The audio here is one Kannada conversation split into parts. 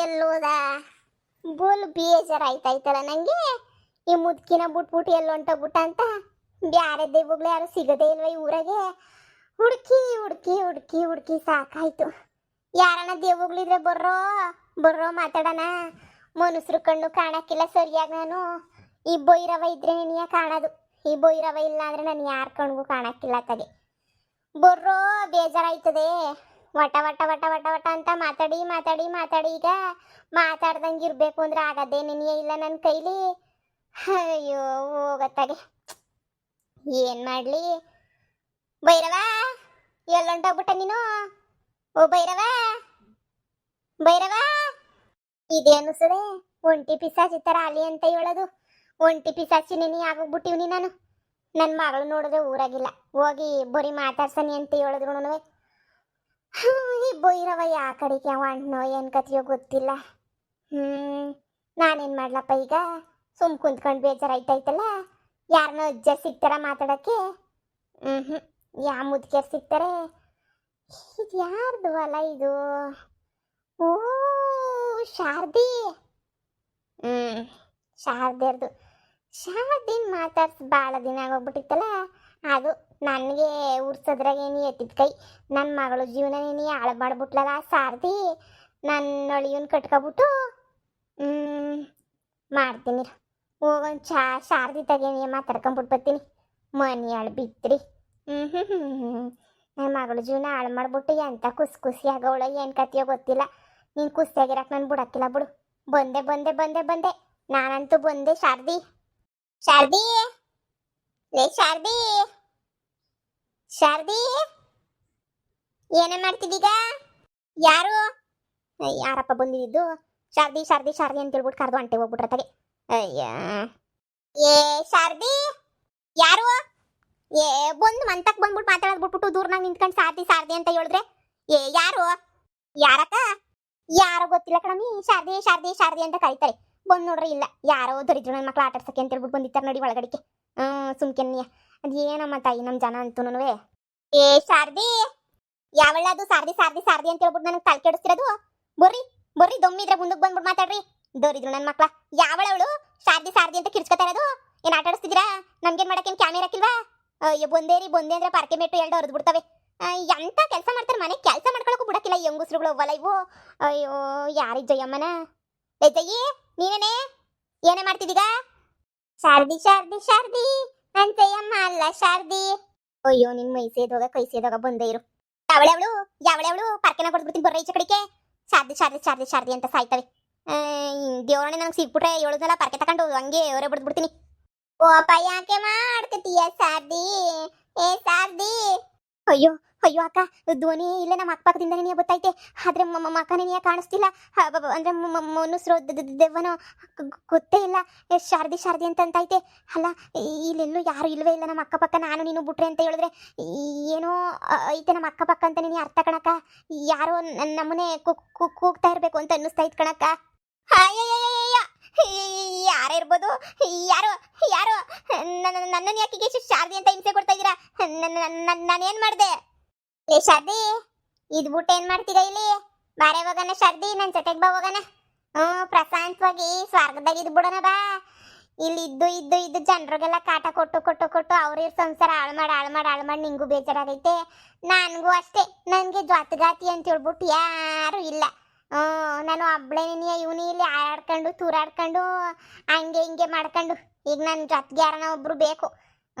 ಎಲ್ಲೋದ ಬೋಲ್ ಬೇಜಾರಾಯ್ತಾಯ್ತಲ್ಲ ನಂಗೆ. ಈ ಮುದ್ಕಿನ ಬಿಟ್ಬಿಟ್ಟು ಎಲ್ಲೊಂಟೋಗ್ಬಿಟ್ಟ ಅಂತ ಬ್ಯಾರೆ ದೇವಗಳು ಯಾರು ಸಿಗದೇ ಇಲ್ವ ಈ ಊರಾಗೆ. ಹುಡುಕಿ ಹುಡುಕಿ ಹುಡುಕಿ ಹುಡುಕಿ ಸಾಕಾಯ್ತು. ಯಾರನ್ನ ದೇವಗಳಿದ್ರೆ ಬರ್ರೋ ಬರ್ರೋ ಮಾತಾಡೋಣ. ಮನುಷ್ಯರು ಕಣ್ಣು ಕಾಣಕ್ಕಿಲ್ಲ ಸರಿಯಾಗಿ. ನಾನು ಈ ಭೈರವ ಇದ್ರೆ ನೀನು ಕಾಣೋದು, ಈ ಭೈರವ ಇಲ್ಲ ಅಂದ್ರೆ ನಾನು ಯಾರ ಕಣ್ಗೂ ಕಾಣಕ್ಕಿಲ್ಲ ತಗೆ. ಬರ್ರೋ ಬೇಜಾರಾಯ್ತದೆ. ವಟ ವಟ ವಟ ವಟ ವಟ ಅಂತ ಮಾತಾಡಿ ಮಾತಾಡಿ ಮಾತಾಡಿ ಈಗ ಮಾತಾಡ್ದಂಗೆ ಇರಬೇಕು ಅಂದ್ರೆ ಆಗದೆ ನೆನೆಯೇ ಇಲ್ಲ ನನ್ನ ಕೈಲಿ. ಅಯ್ಯೋ ಹೋಗತ್ತಾಗೆ ಏನು ಮಾಡಲಿ. ಭೈರವ ಎಲ್ಲೊಂಟೋಗ್ಬಿಟ್ಟ ನೀನು? ಓ ಭೈರವ ಭೈರವ. ಇದೇ ಅನಿಸ್ತದೆ ಒಂಟಿ ಪಿಸಾಚಿ ಥರ ಅಲಿ ಅಂತ ಹೇಳೋದು. ಒಂಟಿ ಪಿಸಾಚಿ ನೆನೆ ಆಗೋಗ್ಬಿಟ್ಟಿವ್ನಿ ನಾನು. ನನ್ನ ಮಗಳು ನೋಡಿದ್ರೆ ಊರಾಗಿಲ್ಲ, ಹೋಗಿ ಬರೀ ಮಾತಾಡ್ಸನಿ ಅಂತ ಹೇಳಿದ್ರು. ಈ ಭೈರವ ಯಾ ಕಡೆಗೆ ಅವ ಅಣ್ಣೋ ಏನು ಕಥೆಯೋ ಗೊತ್ತಿಲ್ಲ. ನಾನೇನು ಮಾಡ್ಲಪ್ಪ ಈಗ? ಸುಮ್ ಕುಂತ್ಕೊಂಡು ಬೇಜಾರಾಯ್ತಾಯ್ತಲ್ಲ. ಯಾರನ್ನೋ ಅಜ್ಜ ಸಿಗ್ತಾರ ಮಾತಾಡೋಕ್ಕೆ? ಯಾ ಮುದ್ಕೆರ್ ಸಿಗ್ತಾರೆ? ಇದು ಯಾರ್ದು ಅಲ್ಲ ಇದು? ಓ ಶಾರದಿ. ಶಾರದಿಯರ್ದು. ಶಾರದಿನ ಮಾತಾಡ್ಸಿ ಭಾಳ ದಿನ ಆಗೋಗ್ಬಿಟ್ಟಿತ್ತಲ್ಲ. ಅದು ನನಗೆ ಉರ್ಸೋದ್ರಾಗೇನು ಎತ್ತಿದ ಕೈ. ನನ್ನ ಮಗಳು ಜೀವನ ನೀನು ಹಾಳು ಮಾಡಿಬಿಟ್ಲಲ್ಲ ಶಾರದಿ. ನನ್ನ ಅಳಿಯನ್ ಕಟ್ಕೊಬಿಟ್ಟು ಮಾಡ್ತೀನಿ. ಹೋಗೊಂದು ಶಾರದಿ ತಗೇನಿ ಮಾತಾಡ್ಕೊಂಬಿಟ್ಟು ಬರ್ತೀನಿ. ಮನಿ ಹಾಳು ಬಿತ್ರಿ. ನನ್ನ ಮಗಳು ಜೀವನ ಹಾಳು ಮಾಡಿಬಿಟ್ಟು ಎಂಥ ಖುಷಿ ಆಗೋಳ ಏನು ಕಥೆಯೋ ಗೊತ್ತಿಲ್ಲ. ನೀನು ಖುಷಿಯಾಗಿರಕ್ಕೆ ನಾನು ಬಿಡಕ್ಕಿಲ್ಲ ಬಿಡು. ಬಂದೆ ಬಂದೆ ಬಂದೆ ಬಂದೆ ನಾನಂತೂ ಬಂದೆ. ಶಾರದಿ ಶಾರದಿ ಲೇ ಶಾರದಿ ಶಾರದಿ ಏನೇ ಮಾಡ್ತಿದ್ದೀಗ? ಯಾರು ಯಾರಪ್ಪ ಬಂದಿದ್ದು? ಶಾರದಿ ಶಾರದಿ ಶಾರದಿ ಅಂತ ಹೇಳ್ಬಿಟ್ಟು ಕರೆದು ಅಂಟೆ ಹೋಗ್ಬಿಟ್ರೆ ತಗೆ. ಅಯ್ಯ ಏ ಶಾರದಿ ಯಾರು? ಏ ಬಂದು ಮಂತಕ್ಕೆ ಬಂದ್ಬಿಟ್ಟು ಮಾತಾಡೋದು ಬಿಟ್ಬಿಟ್ಟು ದೂರನಾಗ ನಿಂತ್ಕೊಂಡು ಶಾರದಿ ಶಾರದಿ ಅಂತ ಹೇಳಿದ್ರೆ ಏ ಯಾರು? ಯಾರಕ್ಕ? ಯಾರೋ ಗೊತ್ತಿಲ್ಲ ಕಣಮಿ. ಶಾರದಿ ಶಾರದಿ ಶಾರದಿ ಅಂತ ಕರೀತಾರೆ. ಬಂದು ನೋಡ್ರಿ ಇಲ್ಲ ಯಾರೋ ದರಿದ್ರು ನನ್ನ ಮಕ್ಳು ಆಟಾಡ್ಸಕ್ಕೆ ಅಂತ ಹೇಳ್ಬಿಟ್ಟು ಬಂದಿರ್ತಾರೆ ನೋಡಿ ಒಳಗಡಿಕೆ. ಸುಮ್ಕೆನ್ನಿಯ ಅದು ಏನಮ್ಮ ತಾಯಿ ನಮ್ಮ ಜನ ಅಂತೂ. ಏ ಶಾರದಿ ಯಾವಳ್ಳದು? ಶಾರದಿ ಶಾರದಿ ಶಾರದಿ ಅಂತ ಹೇಳ್ಬಿಟ್ಟು ನನಗೆ ತಲೆ ಕೆಡಿಸ್ತಿರೋದು. ಬರ್ರಿ ಬರ್ರಿ ದೊಮ್ಮಿದ್ರೆ ಮುಂದಕ್ಕೆ ಬಂದ್ಬಿಟ್ಟು ಮಾತಾಡ್ರಿ. ದರಿದ್ರು ನನ್ನ ಮಕ್ಳ. ಯಾವಳವಳು ಶಾರದಿ ಶಾರದಿ ಅಂತ ಕಿರ್ಚ್ಕೊತಾ ಇರೋದು? ಏನು ಆಟ ಆಡಿಸ್ತಿದ್ದೀರಾ? ನಮ್ಗೇನು ಮಾಡಕ್ಕೇನು ಕ್ಯಾಮೆರಾ ಹಾಕಿಲ್ವಾ? ಅಯ್ಯೋ ಬಂದೇ ರೀ ಬಂದೆ ಅಂದ್ರೆ ಪಾರ್ಕೆ ಮೇಟು ಎರಡು ಹರಿದು ಬಿಡ್ತವೆ. ಎಂತ ಕೆಲಸ ಮಾಡ್ತಾರೆ ಮನೆ ಕೆಲಸ ಮಾಡ್ಕೊಳಕ್ಕೂ ಬಿಡಕ್ಕಿಲ್ಲ ಈ ಹೆಂಗುಸ್ರುಗಳು ಹೋಗಲ್ಲ ಇವು. ಅಯ್ಯೋ ಯಾರಿ ಜಯಮ್ಮನ? ಏ ಜಯ್ಯಿ ನೀನೇನೆ ಏನೇ ಮಾಡ್ತಿದ್ದೀಗ? ಶಾರದಿ ಶಾರದಿ ಶಾರದಿ ನನ್ ಜಯಮ್ಮ ಅಲ್ಲ ಶಾರದಿ. ಅಯ್ಯೋ ನಿನ್ ಮೈ ಸೇದೋಗ ಕೈ ಸೇದೋಗ ಬಂದೇ ಇರು. ಯಾವಳೆವಳು ಯಾವಳೆವಳು ಪಾರ್ಕೆನ ಕೊಡ್ಬಿಡ್ತೀನಿ ಬರ್ರ ಈಚೆ ಕಡೆಗೆ. ಶಾರದಿ ಶಾರದಿ ಶಾರದಿ ಶಾರದಿ ಅಂತ ಸಾಯ್ತವೆ. ದೇವರಣ್ಣ ನನಗೆ ಸಿಗ್ಬಿಟ್ರೆ ಹೇಳುದಲ್ಲ ಪಾರ್ಕೆ ತಗೊಂಡು ಹಂಗೆ ಅವರೇ ಬಿಡ್ಬಿಡ್ತೀನಿ. ಓ ಅಪ್ಪ ಯಾಕೆ ಮಾಡ್ಕತೀಯ ಶಾರದಿ? ಏ ಶಾರದಿ. ಅಯ್ಯೋ ಅಯ್ಯೋ ಅಕ್ಕ ಧ್ವನಿ ಇಲ್ಲೇ ನಮ್ಮ ಅಕ್ಕಪಕ್ಕದಿಂದ ನೀನು ಗೊತ್ತೈತೆ. ಆದ್ರೆ ಮಕ್ಕನೇ ನೀ ಕಾಣಿಸ್ತಿಲ್ಲ. ಅಂದ್ರೆ ಮನುಷ್ಯರು ದೆವ್ವನೋ ಗೊತ್ತೇ ಇಲ್ಲ. ಶಾರದಿ ಶಾರದಿ ಅಂತೈತೆ. ಅಲ್ಲ ಇಲ್ಲೆಲ್ಲೂ ಯಾರು ಇಲ್ವೇ ಇಲ್ಲ ನಮ್ಮ ಅಕ್ಕಪಕ್ಕ. ನಾನು ನೀನು ಬಿಟ್ರೆ ಅಂತ ಹೇಳಿದ್ರೆ ಏನೋ ಐತೆ ನಮ್ಮ ಅಕ್ಕಪಕ್ಕ ಅಂತ ನೀನು ಅರ್ಥ ಕಣಕ್ಕ. ಯಾರೋ ನಮ್ಮನೆ ಕೂಗ್ತಾ ಇರಬೇಕು ಅಂತ ಅನ್ನಿಸ್ತೈತೆ ಕಣಕ್ಕ. ಯಾರಿರ್ಬೋದು? ಯಾರು ಯಾರು ನನ್ನನ್ನು ಯಾಕೆ ಶಾರದಿ ಅಂತ ಹಿಂಸೆ ಕೊಡ್ತಾ ಇದ್ದೀರಾ? ನಾನೇನು ಮಾಡಿದೆ? ಏ ಶಾರದಿ ಇದು ಬಿಟ್ಟು ಏನು ಮಾಡ್ತೀಗ ಇಲ್ಲಿ? ಬಾರೆ ಹೋಗೋಣ ಶಾರದಿ, ನನ್ನ ಜೊತೆಗೆ ಬಾ ಹೋಗೋಣ. ಪ್ರಶಾಂತವಾಗಿ ಸ್ವರ್ಗದಾಗ ಇದ್ದು ಬಿಡೋಣ ಬಾ. ಇಲ್ಲಿ ಇದ್ದು ಇದ್ದು ಇದ್ದು ಜನರಿಗೆಲ್ಲ ಕಾಟ ಕೊಟ್ಟು ಕೊಟ್ಟು ಕೊಟ್ಟು ಅವ್ರ ಸಂಸಾರ ಹಾಳು ಮಾಡಿ ಹಾಳು ಮಾಡಿ ಹಾಳು ಮಾಡಿ ನಿಂಗೂ ಬೇಜಾರಾಗೈತೆ, ನನಗೂ ಅಷ್ಟೇ. ನನಗೆ ಜೊತೆಗಾತಿ ಅಂತ ಹೇಳ್ಬಿಟ್ಟು ಯಾರು ಇಲ್ಲ. ನಾನು ಒಬ್ಳೇನೇ ಇವನು ಇಲ್ಲಿ ಆಡ್ಕೊಂಡು ತೂರಾಡ್ಕೊಂಡು ಹಂಗೆ ಹಿಂಗೆ ಮಾಡ್ಕೊಂಡು ಈಗ ನನ್ನ ಜೊತೆಗೆ ಯಾರನ್ನ ಒಬ್ರು ಬೇಕು.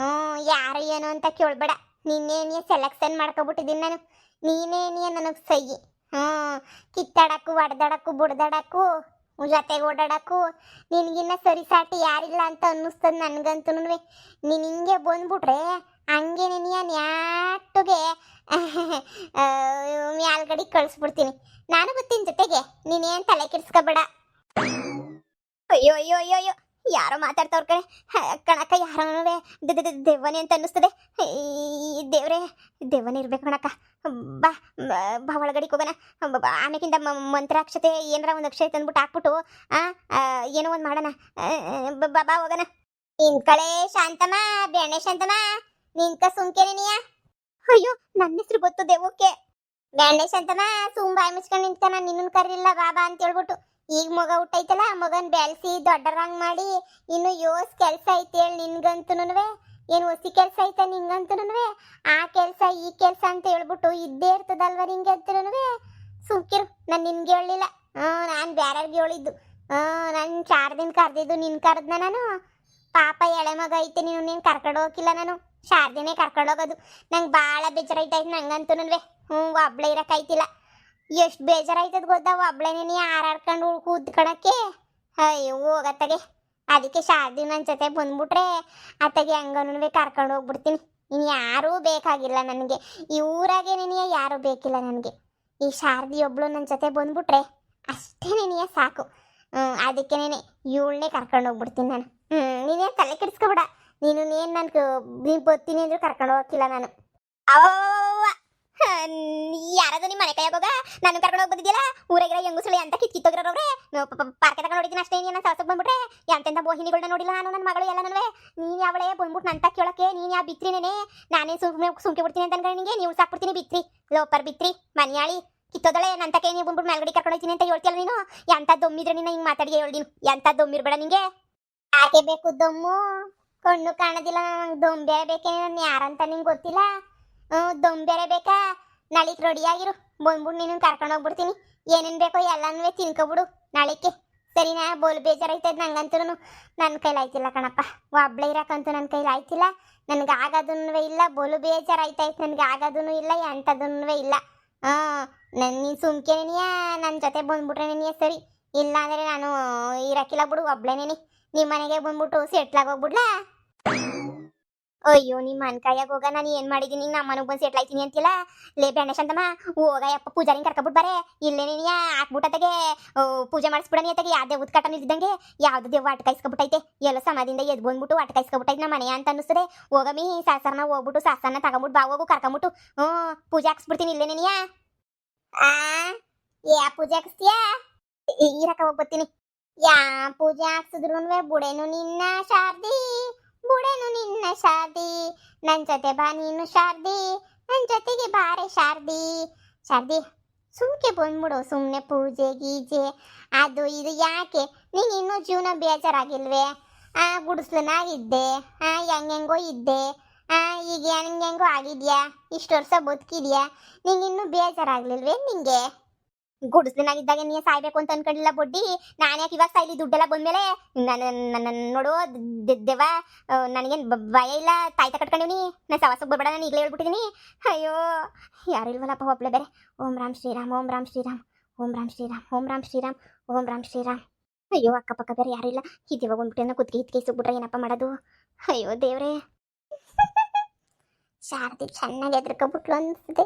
ಯಾರು ಏನು ಅಂತ ಕೇಳಬೇಡ. ನಿನ್ನೇನೇ ಸೆಲೆಕ್ಷನ್ ಮಾಡ್ಕೊಬಿಟ್ಟಿದ್ದೀನಿ ನಾನು. ನೀನೇನೇ ನನಗೆ ಸೈ. ಕಿತ್ತಾಡಕ್ಕೂ ಹೊಡೆದಾಡಕ್ಕೂ ಬುಡ್ದಾಡಕ್ಕೂ ಜೊತೆಗೆ ಓಡಾಡಕ್ಕೂ ನಿನಗಿನ್ನ ಸರಿ ಸಾಟಿ ಯಾರಿಲ್ಲ ಅಂತ ಅನ್ನಿಸ್ತದೆ ನನಗಂತೂ. ನೀನು ಹಿಂಗೆ ಬಂದ್ಬಿಟ್ರೆ ಹಂಗೆ ನಿನಗೆ ನ್ಯಾಟುಗೆ ಮ್ಯಾಲ್ಗಡೆ ಕಳಿಸ್ಬಿಡ್ತೀನಿ. ನಾನು ಬರ್ತೀನಿ ಜೊತೆಗೆ, ನೀನೇನು ತಲೆ ಕೆಡಿಸ್ಕೋಬೇಡ. ಅಯ್ಯೋ ಅಯ್ಯೋ ಅಯ್ಯೋ ಅಯ್ಯೋ ಯಾರೋ ಮಾತಾಡ್ತವ್ರ ಕಣೆ ಕಣಕ್ಕ. ಯಾರೋ ದೆವ್ವನೇ ಅಂತ ಅನ್ನಿಸ್ತದೆ. ದೇವ್ರೇ ದೆವ್ವನೇ ಇರ್ಬೇಕು ಕಣಕ್ಕ. ಬಾ ಬಾ ಒಳಗಡಿಗೆ ಹೋಗೋಣ. ಆಮೇಕಿಂದ ಮಂತ್ರಾಕ್ಷತೆ ಏನಾರ ಒಂದು ಅಕ್ಷತೆ ಅಂದ್ಬಿಟ್ಟು ಹಾಕ್ಬಿಟ್ಟು ಏನೋ ಒಂದು ಮಾಡೋಣ. ಬಾ ಹೋಗೋಣ. ನಿನ್ಕಳೆ ಶಾಂತಮ್ಮ ಬೇಣೆ ಶಾಂತಮ್ಮ ನಿನ್ಕ ಸುಮ್ಕೆನೆನಿಯ. ಅಯ್ಯೋ ನನ್ನ ಹೆಸರು ಗೊತ್ತು ದೆವ್ವಕ್ಕೆ. ಗಣೇಶ್ ಅಂತನ ಬಾಯಿ ಮುಚ್ಕೊಂಡು ನಿಂತಾನ ನಿನ್ನನ್ ಕರಿಲಿಲ್ಲ ಬಾಬಾ ಅಂತ ಹೇಳ್ಬಿಟ್ಟು ಈಗ ಮಗ ಹುಟ್ಟೈತಲ್ಲ ಮಗನ್ ಬೆಳ್ಸಿ ದೊಡ್ಡರಂಗ್ ಮಾಡಿ ಇನ್ನು ಯೋಸ್ ಕೆಲ್ಸ ಐತೆ ಹೇಳಿ ನಿನ್ಗಂತುನುವೆ ಏನ್ ಹೊಸಿ ಕೆಲ್ಸ ಐತೆ ನಿಂಗಂತುನುವೆ ಆ ಕೆಲ್ಸ ಈ ಕೆಲ್ಸ ಅಂತ ಹೇಳ್ಬಿಟ್ಟು ಇದ್ದೇ ಇರ್ತದಲ್ವ ನಿಂಗೆ ಅಂತುನುವೆ ಸುಮ್ಕಿರು ನಾನು ನಿನ್ಗೆ ಹೇಳಿಲ್ಲ ನಾನು ಬ್ಯಾರ್ಯಾರ್ಗೆ ಹೇಳಿದ್ದು ನಾನು 4 ದಿನ ಕರೆದಿದ್ದು ನಿನ್ ಕರೆದ್ನ ನಾನು ಪಾಪ ಎಳೆ ಮಗ ಐತೆ ನೀನು ಕರ್ಕೊಂಡು ಹೋಗಿಲ್ಲ ನಾನು ಶಾರದಿನೇ ಕರ್ಕೊಂಡು ಹೋಗೋದು ನಂಗೆ ಭಾಳ ಬೇಜಾರೈತಾಯ್ತು ನಂಗಂತುನುವೆ ಒಬ್ಳೆ ಇರಕ್ಕಾಯ್ತಿಲ್ಲ ಎಷ್ಟು ಬೇಜಾರಾಯ್ತದ ಗೊತ್ತಾ ಒಬ್ಳೇನೇ ಹಾರಾಡ್ಕೊಂಡು ಕೂತ್ಕೊಳಕ್ಕೆ ಅಯ್ಯೋ ಹೋಗತ್ತಗೆ ಅದಕ್ಕೆ ಶಾರದಿ ನನ್ನ ಜೊತೆ ಬಂದ್ಬಿಟ್ರೆ ಅತ್ತಗೆ ಹಂಗನೂ ಕರ್ಕೊಂಡು ಹೋಗ್ಬಿಡ್ತೀನಿ ಇನ್ನು ಯಾರೂ ಬೇಕಾಗಿಲ್ಲ ನನಗೆ ಈ ಊರಾಗೆ ನೆನೆಯ ಯಾರೂ ಬೇಕಿಲ್ಲ ನನಗೆ ಈ ಶಾರದಿ ಒಬ್ಳು ನನ್ನ ಜೊತೆ ಬಂದ್ಬಿಟ್ರೆ ಅಷ್ಟೇ ನೆನೆಯ ಸಾಕು ಅದಕ್ಕೆ ಇವಳನ್ನೇ ಕರ್ಕೊಂಡು ಹೋಗ್ಬಿಡ್ತೀನಿ ನಾನು ನೀನೇ ತಲೆ ಕೆಡಿಸ್ಕೊಬೇಡ ನೀನು ನೀನು ಬರ್ತೀನಿ ಅಂದ್ರೂ ಕರ್ಕೊಂಡು ಹೋಗಿಲ್ಲ ನಾನು ಅವ್ವ ಯಾರಾದ್ರೂ ನಿಮ್ಮ ಮನೆ ಕೈಯಾಗೋಗ ನಾನು ಕರ್ಕೊಂಡು ಹೋಗಿ ಬಂದಿದ್ಯಲ್ಲ ಊರಾಗಿರೋ ಹೆಂಗುಸುಳಿ ಅಂತ ಕಿತ್ತೋಗಿರೋವ್ರೆ ಪಾರ್ಕೆ ತಗೊಂಡು ನೋಡಿದ್ದೀನಿ ಅಷ್ಟೇ ನಾನು ಸಾಸಕ್ಕೆ ಬಂದ್ಬಿಟ್ರೆ ಎಂತೆಂಥ ಬೋಹಿನಿಗಳನ್ನ ನೋಡಿಲ್ಲ ನಾನು ನನ್ನ ಮಗಳು ಎಲ್ಲ ನನವೇ ನೀನು ಯಾವಳೆ ಬಂದ್ಬಿಟ್ಟು ನಂತ ಕೇಳೋಕೆ ನೀನು ಯಾವ ಬಿತ್ರಿನೇನೆ ನಾನೇ ಸುಮ್ಕೆ ಬಿಡ್ತೀನಿ ಅಂತ ಅನ್ಕೊಂಡು ನಿನಗೆ ನೀವು ಸಾಕ್ಬಿಡ್ತೀನಿ ಬಿತ್ರಿ ಲೋಪರ್ ಬಿತ್ರಿ ಮನ್ಯಾಳಿ ಕಿತ್ತೋದಳೆ ನಂತಕ್ಕೆ ನೀವು ಬಂದ್ಬಿಟ್ಟು ಮೇಲ್ಗಡೆ ಕರ್ಕೊಂಡು ಹೋಗ್ತೀನಿ ಅಂತ ಹೇಳ್ತಿಯಲ್ಲ ನೀನು ಎಂಥ ದೊಮ್ಮಿದ್ರೆ ನೀನು ಹಿಂಗೆ ಮಾತಾಡಿ ಹೇಳ್ದೀನಿ ಎಂಥ ದೊಮ್ಮಿರ್ಬೇಡ ನಿಂಗೆ ಯಾಕೆ ಬೇಕು ದೊಮ್ಮು ಕಣ್ಣು ಕಾಣೋದಿಲ್ಲ ನಂಗೆ ದೊಮ್ ಬೇರೆ ಬೇಕೇ ನಾನು ಯಾರಂತ ನಿಂಗೆ ಗೊತ್ತಿಲ್ಲ ದೊಮ್ ಬೇರೆ ಬೇಕಾ ನಾಳಿಗೆ ರೆಡಿಯಾಗಿರು ಬಂದ್ಬಿಟ್ಟು ನೀನು ಕರ್ಕೊಂಡು ಹೋಗ್ಬಿಡ್ತೀನಿ ಏನೇನು ಬೇಕೋ ಎಲ್ಲನೂ ತಿನ್ಕೊಬಿಡು ನಾಳಿಕೆ ಸರಿನಾ ಬೋಲ್ ಬೇಜಾರೈತದ ನಂಗಂತೂ ನನ್ನ ಕೈಲಾಯ್ತಿಲ್ಲ ಕಣಪ್ಪ ಒಬ್ಳೆ ಇರಕ್ಕಂತೂ ನನ್ನ ಕೈಲಾಯ್ತಿಲ್ಲ ನನಗೆ ಆಗೋದೂ ಇಲ್ಲ ಬೋಲು ಬೇಜಾರಾಯ್ತಾಯ್ತು ನನಗೆ ಆಗೋದೂ ಇಲ್ಲ ಎಂಥದೂ ಇಲ್ಲ ನೀನು ಸುಮ್ಕೆನೆನಿಯ ನನ್ನ ಜೊತೆ ಬಂದ್ಬಿಟ್ರೆ ನೆನೆಯ ಸರಿ ಇಲ್ಲ ಅಂದರೆ ನಾನು ಇರಕ್ಕಿಲ್ಲ ಬಿಡು ಒಬ್ಳೇನೇನಿ ನಿಮ್ಮ ಮನೆಗೆ ಬಂದ್ಬಿಟ್ಟು ಸೆಟ್ಲಾಗಿ ಹೋಗ್ಬಿಡ್ಲಾ ಅಯ್ಯೋ ನಿಮ್ಮ ಮನ್ ಕೈಯಾಗ ಹೋಗ ನಾನು ಏನು ಮಾಡಿದ್ದೀನಿ ನಮ್ಮ ಮನೆಗೆ ಬಂದು ಸೆಟ್ಲ್ ಆಯ್ತೀನಿ ಅಂತಿಲ್ಲ ಲೇ ಗಣೇಶ್ ಅಂತಮ್ಮ ಹೋಗ ಯಪ್ಪ ಪೂಜಾರಿನ ಕರ್ಕೊಬಿಟ್ಟು ಬಾರೆ ಇಲ್ಲೇ ನೀನಿಯ ಹಾಕ್ಬಿಟ್ಟತೆಗೆ ಪೂಜೆ ಮಾಡಿಸ್ಬಿಡ ನೀತೆಗೆ ಯಾವ್ದೇ ಉತ್ಕಟ ನಿಲ್ದಂಗೆ ಯಾವ್ದು ದೇವ ಅಟ್ಕಾಯಿಸ್ಕೊಬಿಟ್ಟೈತೆ ಎಲ್ಲ ಸಮಾಧಿಯಿಂದ ಎದ್ದು ಬಂದ್ಬಿಟ್ಟು ಅಟ್ಕಾಯಿಸ್ಕೊಬಿಟ್ಟೈತೆ ನಮ್ಮ ಮನೆಯ ಅಂತ ಅನ್ನಿಸ್ತದೆ ಹೋಗಮಿ ಸಾಸರನ ಹೋಗ್ಬಿಟ್ಟು ಸಾಸರನ ತಗೊಂಬಿಟ್ಟು ಬಾ ಹೋಗು ಕರ್ಕೊಂಬಿಟ್ಟು ಪೂಜೆ ಹಾಕ್ಸ್ಬಿಡ್ತೀನಿ ಇಲ್ಲೇ ನೀನಿಯ ಯಾ ಪೂಜೆ ಹಾಕಿಸ್ತೀಯಾ ಇರಕ ಹೋಗ್ಬರ್ತೀನಿ ಯಾ ಪೂಜೆ ಹಾಕ್ಸಿದ್ರು ಬುಡೇನು ನಿನ್ನ ಶಾರದಿ ಬುಡೇನು ನಿನ್ನ ಶಾರದಿ ನನ್ನ ಜೊತೆ ಬಾ ನೀನು ಶಾರದಿ ನನ್ನ ಜೊತೆಗೆ ಬಾರೆ ಶಾರದಿ ಶಾರದಿ ಸುಮ್ಕೆ ಬಂದ್ಬಿಡು ಸುಮ್ಮನೆ ಪೂಜೆ ಗೀಜೆ ಅದು ಇದು ಯಾಕೆ ನೀನು ಇನ್ನೂ ಜೀವನ ಬೇಜಾರಾಗಿಲ್ವೇ ಗುಡಿಸ್ಲನಾಗಿದ್ದೆ ಹೆಂಗೆಂಗೋ ಇದ್ದೆ ಈಗ ಹೆಂಗೆಂಗೋ ಆಗಿದ್ಯಾ ಇಷ್ಟು ವರ್ಷ ಬದುಕಿದ್ಯಾ ನಿಂಗೆ ಇನ್ನೂ ಬೇಜಾರಾಗ್ಲಿಲ್ವೇ ನಿಂಗೆ ಗುಡಿಸ್ಲಿನಾಗಿದ್ದಾಗ ನೀನು ಸಾಯ್ಬೇಕು ಅಂತ ಅನ್ಕೊಂಡಿಲ್ಲ ಬೊಡ್ಡಿ ನಾನು ಯಾಕೆ ಇವಾಗ ಸಾಯ್ಲಿ ದುಡ್ಡೆಲ್ಲ ಬಂದ್ಮೇಲೆ ನನ್ನ ನೋಡು ದೇವ ನನಗೇನು ಭಯ ಇಲ್ಲ ತಾಯ್ತ ಕಟ್ಕೊಂಡಿನಿ ನಾನು ಸವಾಸಕ್ಕೆ ಬರ್ಬೇಡ ನಾನು ಈಗಲೇ ಹೇಳ್ಬಿಟ್ಟಿದ್ದೀನಿ ಅಯ್ಯೋ ಯಾರು ಇಲ್ವಲ್ಲಪ್ಪ ಒಬ್ಳೆ ಬೇರೆ ಓಂ ರಾಮ್ ಶ್ರೀರಾಮ್ ಓಂ ರಾಮ್ ಶ್ರೀರಾಮ್ ಓಂ ರಾಮ್ ಶ್ರೀರಾಮ್ ಓಂ ರಾಮ್ ಶ್ರೀರಾಮ್ ಓಂ ರಾಮ್ ಶ್ರೀರಾಮ್ ಅಯ್ಯೋ ಅಕ್ಕಪಕ್ಕ ಬೇರೆ ಯಾರು ಇಲ್ಲ ಇದ್ದೀವಾಗ ಬಂದ್ಬಿಟ್ಟೆ ಕುತ್ತಿಗೆ ಇತ್ಕೆ ಸುಗ್ಬಿಟ್ರೆ ಏನಪ್ಪ ಮಾಡೋದು ಅಯ್ಯೋ ದೇವ್ರೇ ಶಾರದಿ ಚೆನ್ನಾಗಿ ಎದ್ರಕೊಬಿಟ್ಲು ಅನ್ಸುತ್ತೆ